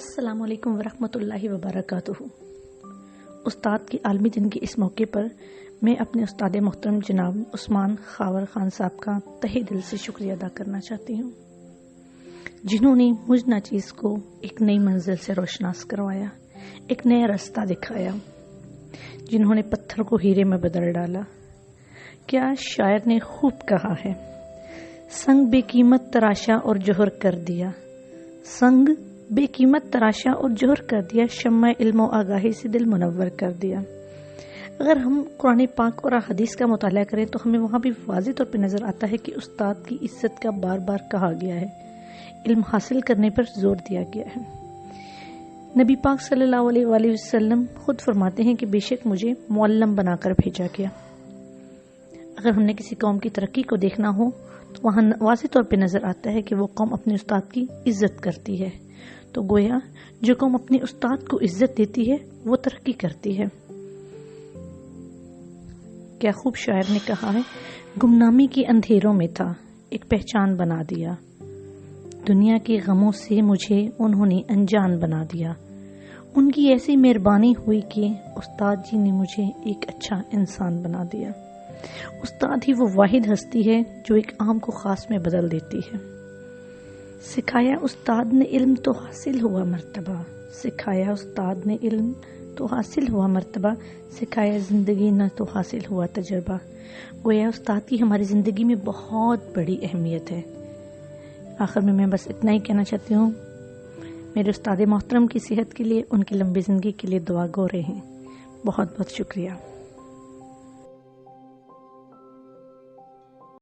السلام علیکم ورحمۃ اللہ وبرکاتہ۔ استاد کی عالمی دن کے اس موقع پر میں اپنے استاد محترم جناب عثمان خاور خان صاحب کا تہہ دل سے شکریہ ادا کرنا چاہتی ہوں، جنہوں نے مجھ ناچیز کو ایک نئی منزل سے روشناس کروایا، ایک نیا راستہ دکھایا، جنہوں نے پتھر کو ہیرے میں بدل ڈالا۔ کیا شاعر نے خوب کہا ہے، سنگ بے قیمت تراشا اور جوہر کر دیا، سنگ بے قیمت تراشا اور جوہر کر دیا، شمع علم و آگاہی سے دل منور کر دیا۔ اگر ہم قرآن پاک اور حدیث کا مطالعہ کریں تو ہمیں وہاں بھی واضح طور پہ نظر آتا ہے کہ استاد کی عزت کا بار بار کہا گیا ہے، علم حاصل کرنے پر زور دیا گیا ہے۔ نبی پاک صلی اللہ علیہ وآلہ وسلم خود فرماتے ہیں کہ بے شک مجھے معلم بنا کر بھیجا گیا۔ اگر ہم نے کسی قوم کی ترقی کو دیکھنا ہو تو وہاں واضح طور پہ نظر آتا ہے کہ وہ قوم اپنے استاد کی عزت کرتی ہے، تو گویا جو قوم اپنے استاد کو عزت دیتی ہے وہ ترقی کرتی ہے۔ کیا خوب شاعر نے کہا ہے، گمنامی کے اندھیروں میں تھا ایک پہچان بنا دیا، دنیا کے غموں سے مجھے انہوں نے انجان بنا دیا، ان کی ایسی مہربانی ہوئی کہ استاد جی نے مجھے ایک اچھا انسان بنا دیا۔ استاد ہی وہ واحد ہستی ہے جو ایک عام کو خاص میں بدل دیتی ہے۔ سکھایا استاد نے علم تو حاصل ہوا مرتبہ، سکھایا استاد نے علم تو حاصل ہوا مرتبہ، سکھایا زندگی نہ تو حاصل ہوا تجربہ۔ گویا استاد کی ہماری زندگی میں بہت بڑی اہمیت ہے۔ آخر میں بس اتنا ہی کہنا چاہتی ہوں، میرے استاد محترم کی صحت کے لیے، ان کی لمبی زندگی کے لیے دعا گو رہے ہیں۔ بہت بہت شکریہ۔